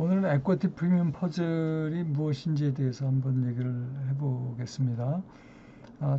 오늘은 에쿼티 프리미엄 퍼즐이 무엇인지에 대해서 한번 얘기를 해보겠습니다.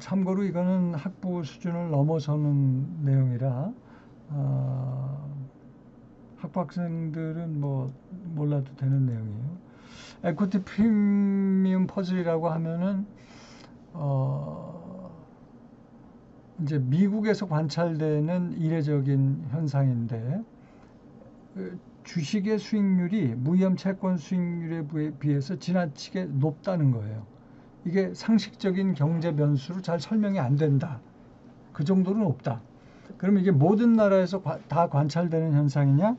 참고로 이거는 학부 수준을 넘어서는 내용이라 학부 학생들은 뭐 몰라도 되는 내용이에요. 에쿼티 프리미엄 퍼즐이라고 하면은 이제 미국에서 관찰되는 이례적인 현상인데 주식의 수익률이 무위험 채권 수익률에 비해서 지나치게 높다는 거예요. 이게 상식적인 경제 변수로 잘 설명이 안 된다. 그 정도로 높다. 그러면 이게 모든 나라에서 다 관찰되는 현상이냐?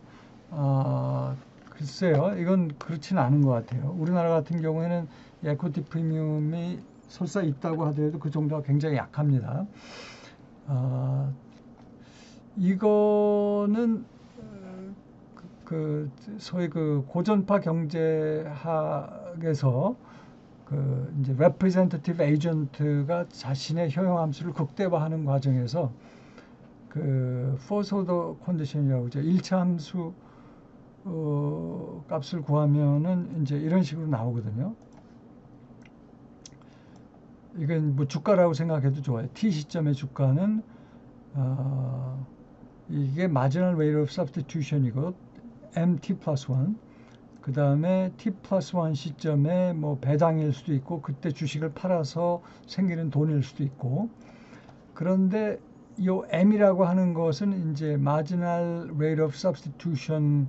글쎄요. 이건 그렇지는 않은 것 같아요. 우리나라 같은 경우에는 에쿼티 프리미엄이 설사 있다고 하더라도 그 정도가 굉장히 약합니다. 이거는 소위 고전파 경제학에서 이제 representative agent가 자신의 효용 함수를 극대화하는 과정에서 first order condition이라고 하죠. 1차 함수 값을 구하면은 이제 이런 식으로 나오거든요. 이건 뭐 주가라고 생각해도 좋아요. T 시점의 주가는 이게 marginal rate of substitution이고 MT 플러스 1. 그 다음에 T 플러스 1 시점에 뭐 배당일 수도 있고 그때 주식을 팔아서 생기는 돈일 수도 있고. 그런데 이 M이라고 하는 것은 이제 marginal rate of substitution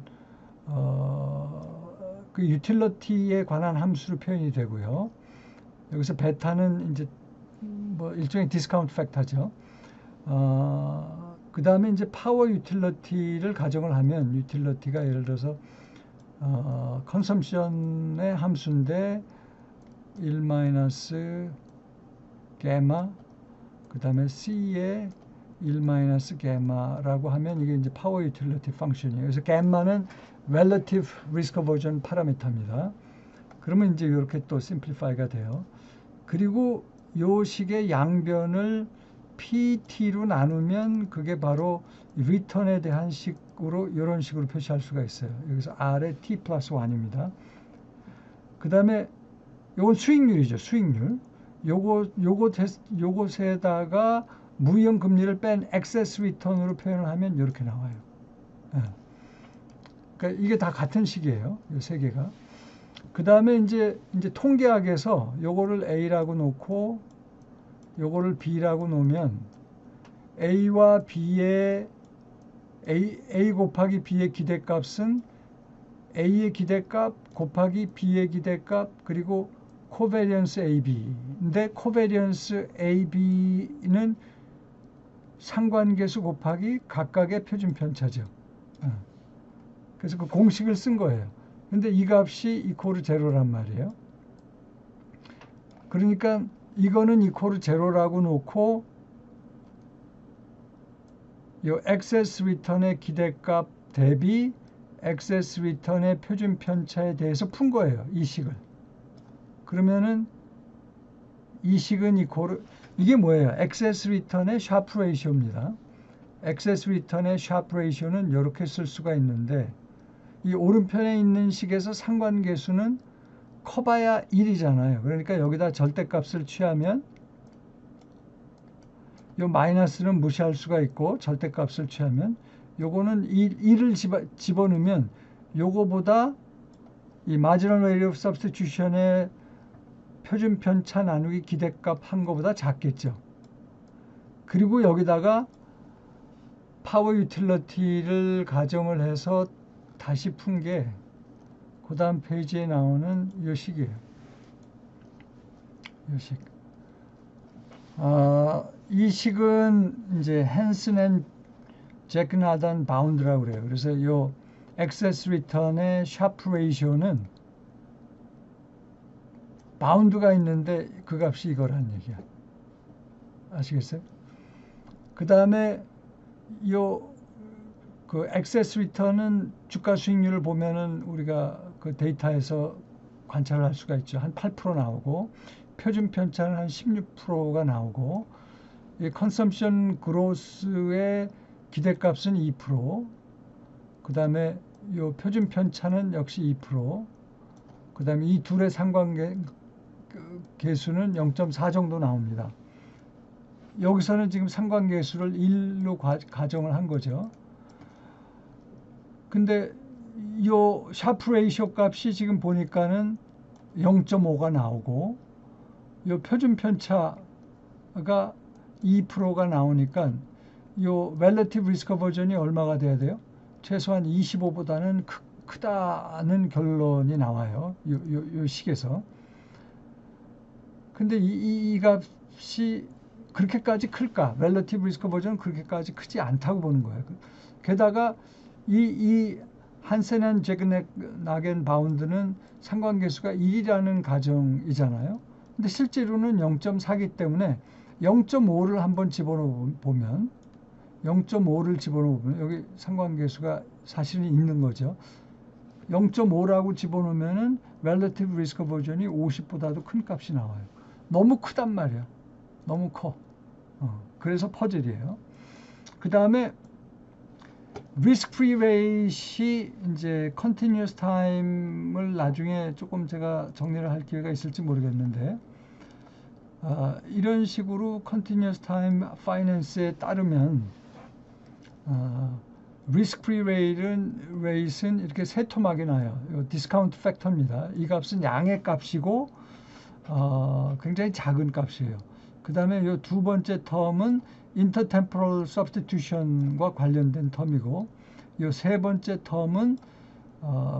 그 유틸리티에 관한 함수로 표현이 되고요. 여기서 베타는 이제 뭐 일종의 디스카운트 팩터죠. 그 다음에 이제 파워 유틸리티를 가정을 하면 유틸리티가 예를 들어서 컨섬션의 함수인데 1 마이너스 게마 그 다음에 C의 1 마이너스 게마라고 하면 이게 이제 파워 유틸리티 펑션이에요. 그래서 게마는 relative risk aversion 파라미터입니다. 그러면 이제 이렇게 또 심플리파이가 돼요. 그리고 요 식의 양변을 PT로 나누면 그게 바로 리턴에 대한 식으로 이런 식으로 표시할 수가 있어요. 여기서 R의 T 플러스 1입니다. 그 다음에 요건 수익률이죠. 수익률. 요것에다가 무위험 금리를 뺀 액세스 리턴으로 표현을 하면 이렇게 나와요. 그러니까 이게 다 같은 식이에요. 이 세 개가. 그 다음에 이제 통계학에서 요거를 A라고 놓고 요거를 B라고 놓으면 A와 B의 A 곱하기 B의 기대값은 A의 기대값 곱하기 B의 기대값 그리고 코베리언스 AB인데 코베리언스 AB는 상관계수 곱하기 각각의 표준 편차죠. 그래서 그 공식을 쓴 거예요. 근데 이 값이 이코르 제로란 말이에요. 그러니까 이거는 이코르 제로라고 놓고 이 액세스 리턴의 기대값 대비 액세스 리턴의 표준 편차에 대해서 푼 거예요. 이 식을. 그러면은 이 식은 이코르 이게 뭐예요? 액세스 리턴의 샤프 레이시오입니다. 액세스 리턴의 샤프 레이시오는 이렇게 쓸 수가 있는데 이 오른편에 있는 식에서 상관계수는 커봐야 1이잖아요. 그러니까 여기다 절대값을 취하면 요 마이너스는 무시할 수가 있고 절대값을 취하면 요거는 1을 집어넣으면 요거보다 이 marginal rate of substitution의 표준 편차 나누기 기대값 한 거보다 작겠죠. 그리고 여기다가 파워 유틸리티를 가정을 해서 다시 푼 게 그 다음 페이지에 나오는 이 식이에요. 이 식. 이 식은 이제 헨슨 앤 제크나단 바운드라고 그래요. 그래서 이 액세스 리턴의 샤프 레이시오는 바운드가 있는데 그 값이 이거란 얘기야. 아시겠어요? 그 다음에 그 액세스 리턴은 주가 수익률을 보면은 우리가 그 데이터에서 관찰을 할 수가 있죠. 한 8% 나오고 표준 편차는 한 16%가 나오고 이 컨섬션 그로스의 기대값은 2%. 그 다음에 요 표준 편차는 역시 2%. 그 다음에 이 둘의 상관계 계수는 0.4 정도 나옵니다. 여기서는 지금 상관계수를 1로 가정을 한 거죠. 근데 요 샤프 레이쇼 값이 지금 보니까는 0.5가 나오고 요 표준 편차가 2%가 나오니까 요 relative risk aversion이 얼마가 돼야 돼요? 최소한 25보다는 크다는 결론이 나와요. 요 식에서. 근데 이 값이 그렇게까지 클까? relative risk aversion은 그렇게까지 크지 않다고 보는 거예요. 게다가 이 한센 앤 제그나겐 바운드는 상관계수가 1이라는 가정이잖아요. 근데 실제로는 0.4기 때문에 0.5를 한번 집어넣으면 0.5를 집어넣으면 여기 상관계수가 사실은 있는 거죠. 0.5라고 집어넣으면은 relative risk aversion이 50보다도 큰 값이 나와요. 너무 크단 말이야. 너무 커. 그래서 퍼즐이에요. 그 다음에 risk free rate이 이제 continuous time을 나중에 조금 제가 정리를 할 기회가 있을지 모르겠는데 이런 식으로 continuous time finance에 따르면 risk free rate는 이렇게 세 토막이 나요. 디스카운트 팩터입니다. 이 값은 양의 값이고 굉장히 작은 값이에요. 그 다음에 이 두 번째 텀은 intertemporal substitution과 관련된 텀이고 이 세 번째 텀은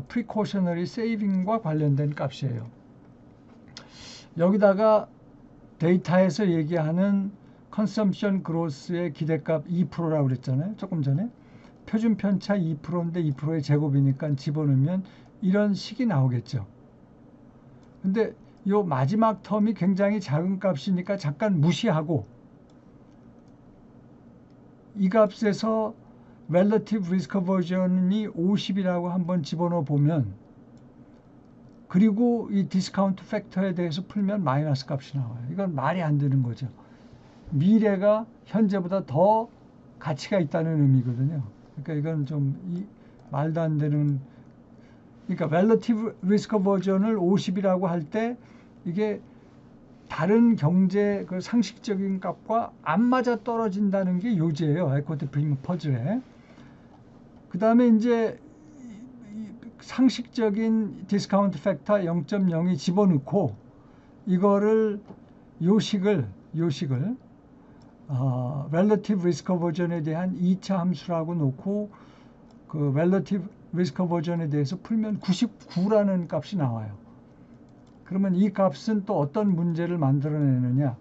precautionary saving과 관련된 값이에요. 여기다가 데이터에서 얘기하는 consumption growth의 기대값 2%라고 그랬잖아요. 조금 전에. 표준 편차 2%인데 2%의 제곱이니까 집어넣으면 이런 식이 나오겠죠. 근데 이 마지막 텀이 굉장히 작은 값이니까 잠깐 무시하고 이 값에서 relative risk aversion이 50이라고 한번 집어넣어 보면 그리고 이 디스카운트 팩터에 대해서 풀면 마이너스 값이 나와요. 이건 말이 안 되는 거죠. 미래가 현재보다 더 가치가 있다는 의미거든요. 그러니까 이건 좀 말도 안 되는. 그러니까 relative risk aversion을 50이라고 할 때 이게 다른 경제 그 상식적인 값과 안 맞아 떨어진다는 게 요지예요. 에쿼티 프리미엄 퍼즐에. 그 다음에 이제 상식적인 디스카운트 팩터 0.0이 집어넣고 이거를 요식을 relative risk aversion에 대한 2차 함수라고 놓고 그 relative risk aversion에 대해서 풀면 99라는 값이 나와요. 그러면 이 값은 또 어떤 문제를 만들어내느냐?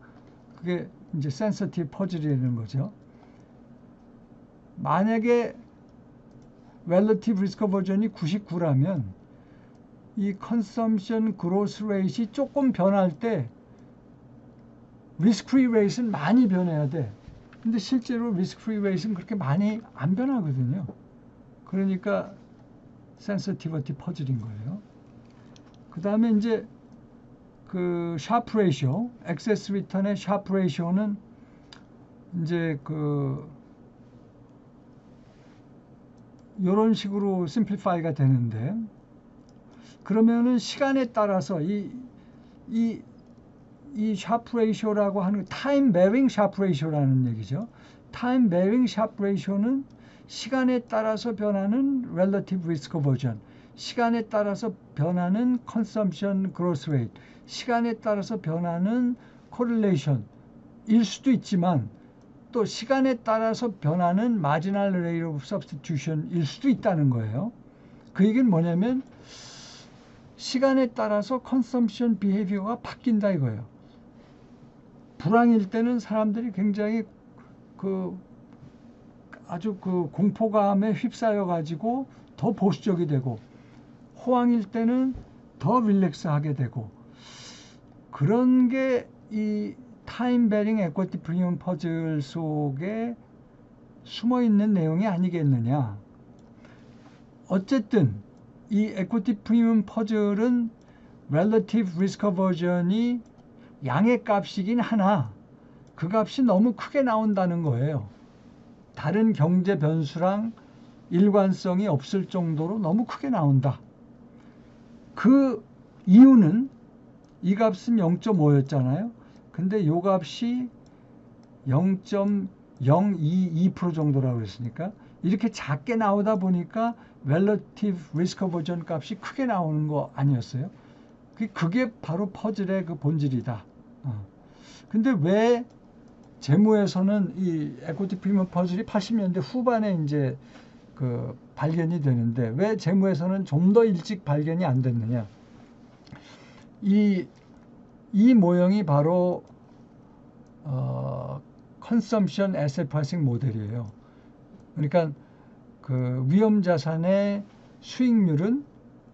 그게 이제 sensitive 퍼즐이라는 거죠. 만약에 relative risk aversion이 99라면 이 consumption growth rate이 조금 변할 때 risk free rate는 많이 변해야 돼. 근데 실제로 risk free rate는 그렇게 많이 안 변하거든요. 그러니까 sensitivity 퍼즐인 거예요. 그 다음에 이제 그 샤프 레이쇼, 액세스 리턴의 샤프 레이쇼는 이제 그 이런 식으로 심플리파이가 되는데 그러면은 시간에 따라서 이 샤프 레이쇼라고 하는 타임 베링 샤프 레이쇼라는 얘기죠. 타임 베링 샤프 레이쇼는 시간에 따라서 변하는 relative risk aversion, 시간에 따라서 변하는 consumption growth rate, 시간에 따라서 변하는 correlation일 수도 있지만 또 시간에 따라서 변하는 marginal rate of substitution일 수도 있다는 거예요. 그 얘기는 뭐냐면 시간에 따라서 consumption behavior가 바뀐다 이거예요. 불황일 때는 사람들이 굉장히 아주 공포감에 휩싸여 가지고 더 보수적이 되고 호황일 때는 더 릴렉스하게 되고 그런 게 이 타임 베링 에쿼티 프리미엄 퍼즐 속에 숨어 있는 내용이 아니겠느냐. 어쨌든 이 에쿼티 프리미엄 퍼즐은 relative risk aversion이 양의 값이긴 하나 그 값이 너무 크게 나온다는 거예요. 다른 경제 변수랑 일관성이 없을 정도로 너무 크게 나온다. 그 이유는 이 값은 0.5였잖아요. 근데 이 값이 0.022% 정도라고 그랬으니까 이렇게 작게 나오다 보니까 relative risk aversion 값이 크게 나오는 거 아니었어요? 그게 바로 퍼즐의 그 본질이다. 근데 왜 재무에서는 이 에코티 프리미엄 퍼즐이 80년대 후반에 이제 그 발견이 되는데 왜 재무에서는 좀 더 일찍 발견이 안 됐느냐? 이 모형이 바로 consumption asset pricing 모델이에요. 그러니까 그 위험 자산의 수익률은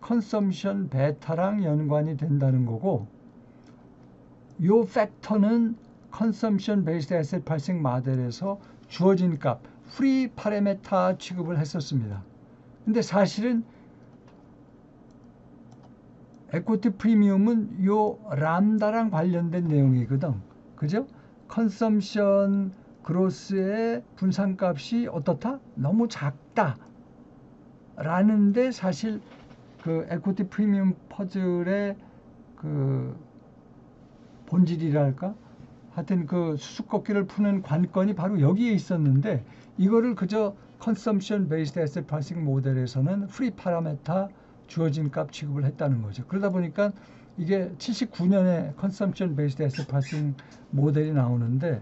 컨섬션 베타랑 연관이 된다는 거고, 요 팩터는 컨섬션 베이스드 에셋 프라이싱 모델에서 주어진 값 프리 파라메타 취급을 했었습니다. 근데 사실은 에코티 프리미엄은 요 람다랑 관련된 내용이거든. 그죠? 컨섬션 그로스의 분산값이 어떻다? 너무 작다. 라는데 사실 그 에코티 프리미엄 퍼즐의 그 본질이랄까? 하여튼 그 수수께끼를 푸는 관건이 바로 여기에 있었는데 이거를 그저 컨섬션 베이스드 에셋 프라이싱 모델에서는 프리 파라메타 주어진 값 취급을 했다는 거죠. 그러다 보니까 이게 79년에 컨섬션 베이스드 에셋 프라이싱 모델이 나오는데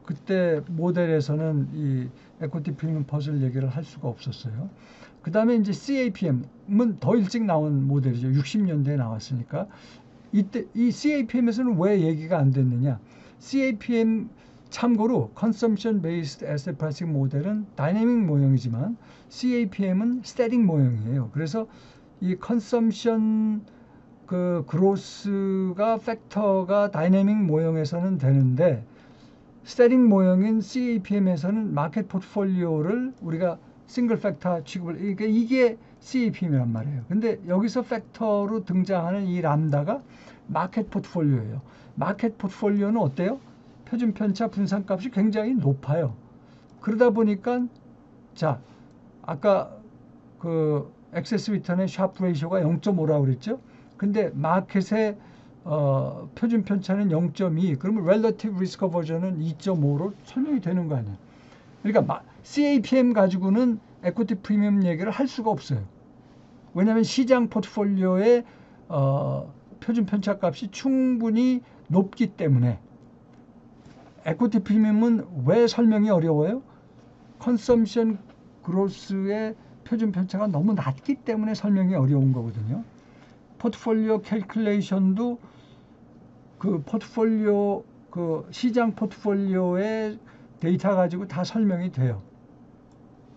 그때 모델에서는 이 에코티 프리미엄 퍼즐 얘기를 할 수가 없었어요. 그 다음에 이제 CAPM은 더 일찍 나온 모델이죠. 60년대에 나왔으니까. 이때 이 CAPM에서는 왜 얘기가 안 됐느냐? CAPM 참고로 Consumption Based Asset Pricing 모델은 다이내믹 모형이지만 CAPM은 스태틱 모형이에요. 그래서 이 컨섬션 그 그로스가 팩터가 다이내믹 모형에서는 되는데 스태틱 모형인 CAPM에서는 마켓 포트폴리오를 우리가 싱글 팩터 취급을, 그러니까 이게 CAPM이란 말이에요. 근데 여기서 팩터로 등장하는 이 람다가 마켓 포트폴리오예요. 마켓 포트폴리오는 어때요? 표준 편차 분산값이 굉장히 높아요. 그러다 보니까 자, 아까 그 액세스 리턴의 샤프 레이쇼가 0.5라고 그랬죠? 근데 마켓의 표준 편차는 0.2. 그러면 relative risk aversion은 2.5로 설명이 되는 거 아니에요. 그러니까 CAPM 가지고는 에코티 프리미엄 얘기를 할 수가 없어요. 왜냐하면 시장 포트폴리오의 표준 편차 값이 충분히 높기 때문에. 에코티 프리미엄은 왜 설명이 어려워요? 컨섬션 그로스의 표준 편차가 너무 낮기 때문에 설명이 어려운 거거든요. 포트폴리오 캘큘레이션도 그 포트폴리오 그 시장 포트폴리오의 데이터 가지고 다 설명이 돼요.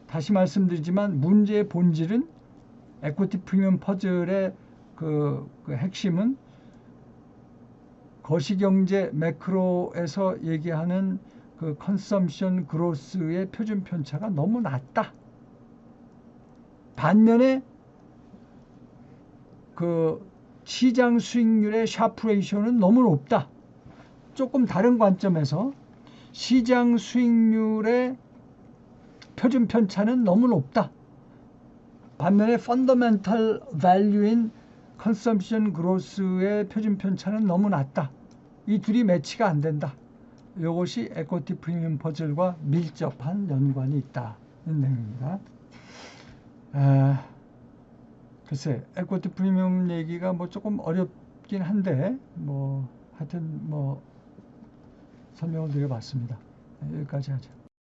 다시 말씀드리지만 문제의 본질은 에코티 프리미엄 퍼즐의 그 핵심은 거시경제 매크로에서 얘기하는 그 컨섬션 그로스의 표준 편차가 너무 낮다. 반면에 그 시장 수익률의 샤프 레이쇼는 너무 높다. 조금 다른 관점에서 시장 수익률의 표준 편차는 너무 높다. 반면에 펀더멘털 밸류인 컨섬션 그로스의 표준 편차는 너무 낮다. 이 둘이 매치가 안 된다. 이것이 에코티 프리미엄 퍼즐과 밀접한 연관이 있다는 내용입니다. 글쎄, 에코티 프리미엄 얘기가 뭐 조금 어렵긴 한데 뭐 하여튼 뭐 설명을 드려봤습니다. 여기까지 하죠.